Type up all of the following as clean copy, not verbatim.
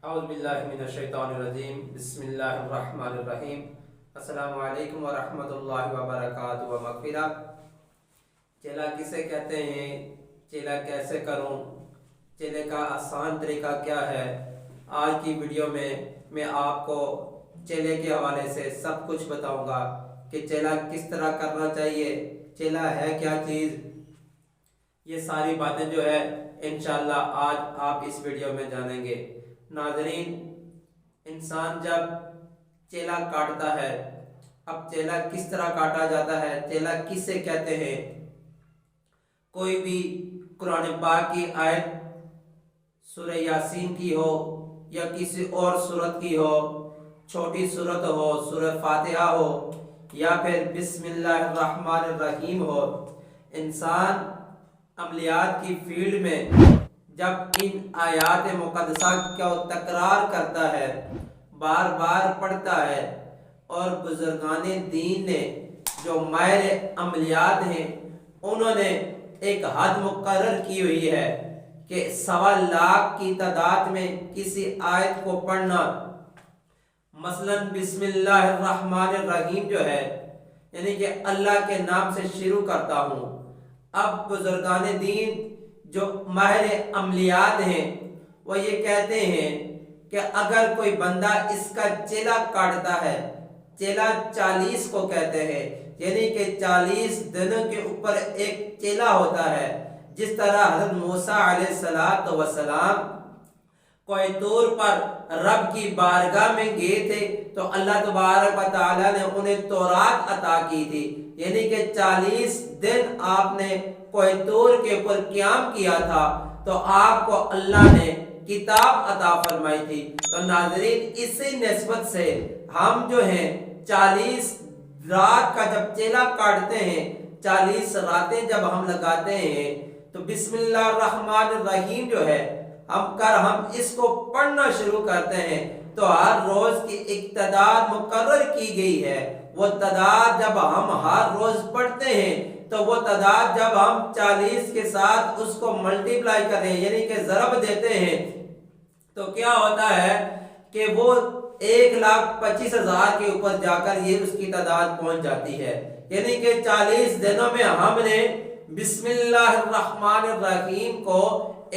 اعوذ باللہ من الشیطان الرجیم بسم اللہ الرحمن الرحیم السلام علیکم ورحمۃ اللہ وبرکاتہ و مغفرہ۔ چیلا کسے کہتے ہیں، چیلا کیسے کروں، چیلے کا آسان طریقہ کیا ہے؟ آج کی ویڈیو میں آپ کو چیلے کے حوالے سے سب کچھ بتاؤں گا کہ چیلا کس طرح کرنا چاہیے، چیلا ہے کیا چیز، یہ ساری باتیں جو ہے انشاءاللہ آج آپ اس ویڈیو میں جانیں گے۔ ناظرین، انسان جب چیلا کاٹتا ہے، اب چیلا کس طرح کاٹا جاتا ہے، چیلا کسے کہتے ہیں؟ کوئی بھی قرآن پاک کی آیت سورہ یاسین کی ہو یا کسی اور سورت کی ہو، چھوٹی سورت ہو، سورہ فاتحہ ہو یا پھر بسم اللہ الرحمن الرحیم ہو، انسان عملیات کی فیلڈ میں جب ان آیات مقدسہ کو تکرار کرتا ہے، بار بار پڑھتا ہے، اور بزرگان دین نے جو ماہر عملیات ہیں انہوں نے ایک حد مقرر کی ہوئی ہے کہ 1.25 لاکھ کی تعداد میں کسی آیت کو پڑھنا، مثلا بسم اللہ الرحمن الرحیم جو ہے یعنی کہ اللہ کے نام سے شروع کرتا ہوں۔ اب بزرگان دین جو ماہر عملیات ہیں وہ یہ کہتے ہیں کہ اگر کوئی بندہ اس کا چیلا کاٹتا ہے، چیلا 40 کو کہتے ہیں، یعنی کہ 40 دنوں کے اوپر ایک چیلا ہوتا ہے۔ جس طرح حضرت موسیٰ علیہ السلام کوہ طور پر رب کی بارگاہ میں گئے تھے تو اللہ تبارک و تعالیٰ نے انہیں تورات عطا کی تھی، یعنی کہ 40 دن آپ نے کوہ طور کے اوپر قیام کیا تھا تو آپ کو اللہ نے کتاب عطا فرمائی تھی۔ تو ناظرین، اسی نسبت سے ہم جو ہیں 40 رات کا جب چیلا کاٹتے ہیں، 40 راتیں جب ہم لگاتے ہیں تو بسم اللہ الرحمن الرحیم جو ہے ہم اس کو پڑھنا شروع کرتے ہیں تو ہر روز کی ایک تعداد مقرر کی گئی ہے۔ وہ تعداد جب ہم ہر روز پڑھتے ہیں تو وہ تعداد جب ہم 40 کے ساتھ اس کو ملٹیپلائی کریں یعنی کہ ضرب دیتے ہیں تو کیا ہوتا ہے کہ وہ 1,25,000 کے اوپر جا کر یہ اس کی تعداد پہنچ جاتی ہے۔ یعنی کہ 40 دنوں میں ہم نے بسم اللہ الرحمن الرحیم کو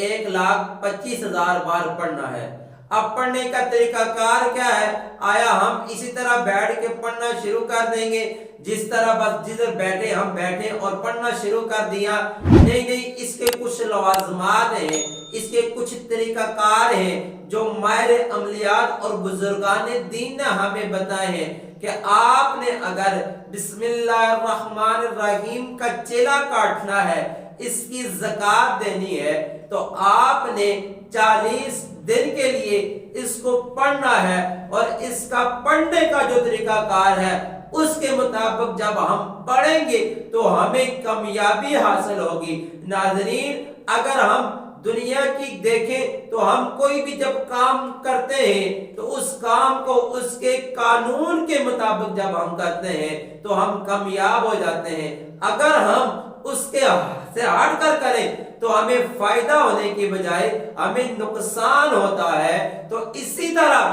1,25,000 بار پڑھنا ہے۔ اب پڑھنے کا طریقہ کار کیا ہے؟ آیا ہم اسی طرح بیٹھ کے پڑھنا شروع کر دیں گے جس طرح بس جدھر بیٹھے ہم بیٹھے اور پڑھنا شروع کر دیا؟ نہیں، اس کے کچھ لوازمات ہیں، اس کے کچھ طریقہ کار ہیں جو ماہر عملیات اور بزرگان دین نے ہمیں بتائے ہیں کہ آپ نے اگر بسم اللہ الرحمن الرحیم کا چیلا کاٹنا ہے، اس کی زکوٰۃ دینی ہے تو آپ نے 40 دن کے لیے اس کو پڑھنا ہے، اور اس کا پڑھنے کا جو طریقہ کار ہے اس کے مطابق جب ہم پڑھیں گے تو ہمیں کامیابی حاصل ہوگی۔ ناظرین، اگر ہم دنیا کی دیکھیں تو ہم کوئی بھی جب کام کرتے ہیں تو اس کام کو اس کے قانون کے مطابق جب ہم کرتے ہیں تو ہم کامیاب ہو جاتے ہیں۔ اگر ہم اس کے سے ہٹ کر کریں تو ہمیں فائدہ ہونے کی بجائے ہمیں نقصان ہوتا ہے۔ تو اسی طرح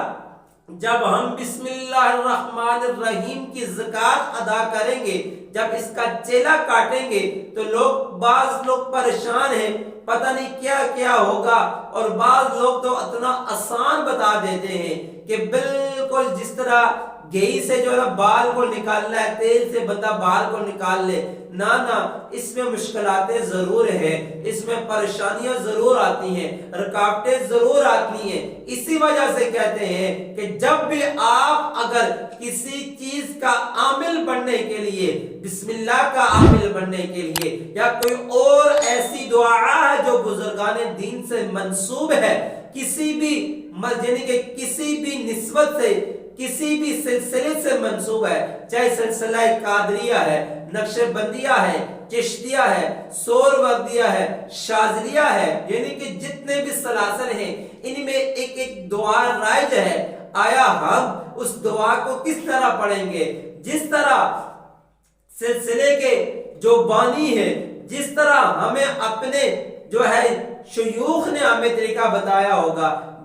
جب ہم بسم اللہ الرحمن الرحیم کی زکوٰۃ ادا کریں گے، جب اس کا چیلا کاٹیں گے تو بعض لوگ پریشان ہیں، پتہ نہیں کیا کیا ہوگا، اور بعض لوگ تو اتنا آسان بتا دیتے ہیں کہ بالکل جس طرح گھی سے جو ہے بال کو نکالنا ہے، تیل سے بندہ بال کو نکال لے، نہ، اس میں مشکلاتیں ضرور ہیں، اس میں پریشانیاں ضرور آتی ہیں، رکاوٹیں ضرور آتی ہیں۔ اسی وجہ سے کہتے ہیں کہ جب بھی آپ اگر کسی چیز کا عامل بننے کے لیے، بسم اللہ کا عامل بننے کے لیے، یا کوئی اور ایسی دعا ہے جو بزرگان دین سے منسوب ہے، کسی بھی یعنی کہ کسی بھی نسبت سے، کسی بھی سلسلے سے منسوب ہے، چاہے سلسلہ قادریہ ہے، نقش بندیہ ہے، چشتیہ ہے، سوروردیہ ہے، شاذلیہ ہے، یعنی کہ جتنے بھی سلاسل ہیں ان میں ایک دعا رائج ہے۔ آیا ہم اس دعا کو کس طرح پڑھیں گے؟ جس طرح سلسلے کے جو بانی ہے، جس طرح ہمیں اپنے جو ہے شیوخ نے ہمیں طریقہ بتایا ہوگا،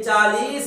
40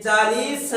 40